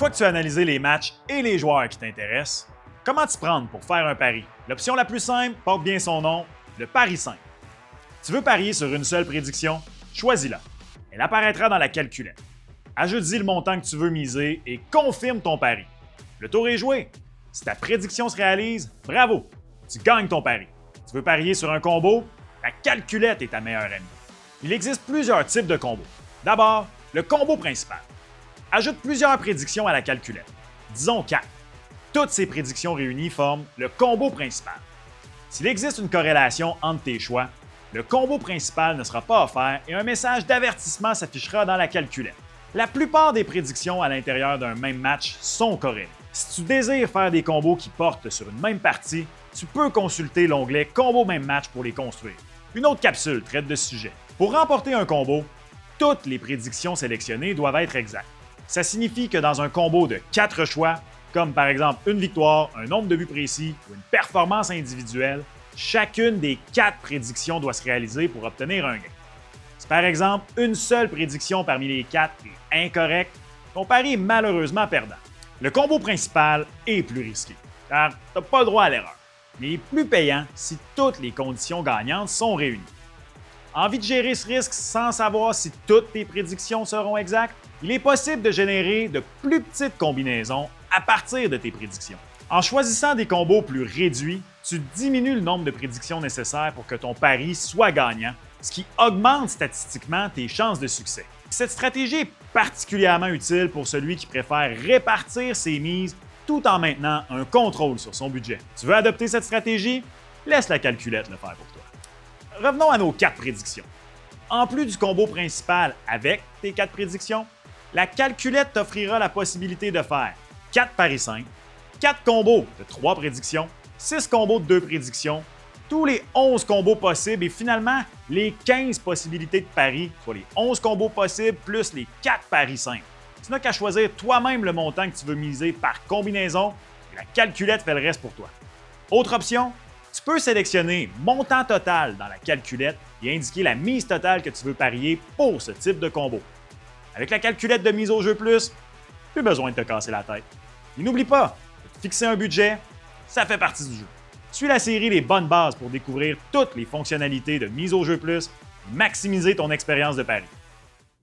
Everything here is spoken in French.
fois que tu as analysé les matchs et les joueurs qui t'intéressent, comment t'y prendre pour faire un pari? L'option la plus simple porte bien son nom, le pari simple. Tu veux parier sur une seule prédiction? Choisis-la. Elle apparaîtra dans la calculette. Ajoute-y le montant que tu veux miser et confirme ton pari. Le tour est joué. Si ta prédiction se réalise, bravo! Tu gagnes ton pari. Tu veux parier sur un combo? La calculette est ta meilleure amie. Il existe plusieurs types de combos. D'abord, le combo principal. Ajoute plusieurs prédictions à la calculette. Disons 4. Toutes ces prédictions réunies forment le combo principal. S'il existe une corrélation entre tes choix, le combo principal ne sera pas offert et un message d'avertissement s'affichera dans la calculette. La plupart des prédictions à l'intérieur d'un même match sont corrélées. Si tu désires faire des combos qui portent sur une même partie, tu peux consulter l'onglet Combo même match pour les construire. Une autre capsule traite de ce sujet. Pour remporter un combo, toutes les prédictions sélectionnées doivent être exactes. Ça signifie que dans un combo de 4 choix, comme par exemple une victoire, un nombre de buts précis ou une performance individuelle, chacune des 4 prédictions doit se réaliser pour obtenir un gain. Si par exemple une seule prédiction parmi les 4 est incorrecte, ton pari est malheureusement perdant. Le combo principal est plus risqué, car tu n'as pas le droit à l'erreur, mais il est plus payant si toutes les conditions gagnantes sont réunies. Envie de gérer ce risque sans savoir si toutes tes prédictions seront exactes? Il est possible de générer de plus petites combinaisons à partir de tes prédictions. En choisissant des combos plus réduits, tu diminues le nombre de prédictions nécessaires pour que ton pari soit gagnant, ce qui augmente statistiquement tes chances de succès. Cette stratégie est particulièrement utile pour celui qui préfère répartir ses mises tout en maintenant un contrôle sur son budget. Tu veux adopter cette stratégie? Laisse la calculette le faire pour toi. Revenons à nos 4 prédictions. En plus du combo principal avec tes 4 prédictions, la calculette t'offrira la possibilité de faire 4 paris simples, 4 combos de 3 prédictions, 6 combos de 2 prédictions, tous les 11 combos possibles et finalement les 15 possibilités de paris, soit les 11 combos possibles plus les 4 paris simples. Tu n'as qu'à choisir toi-même le montant que tu veux miser par combinaison et la calculette fait le reste pour toi. Autre option, tu peux sélectionner montant total dans la calculette et indiquer la mise totale que tu veux parier pour ce type de combo. Avec la calculette de mise au jeu plus, plus besoin de te casser la tête. Et n'oublie pas, fixer un budget, ça fait partie du jeu. Suis la série Les bonnes bases pour découvrir toutes les fonctionnalités de mise au jeu plus et maximiser ton expérience de pari.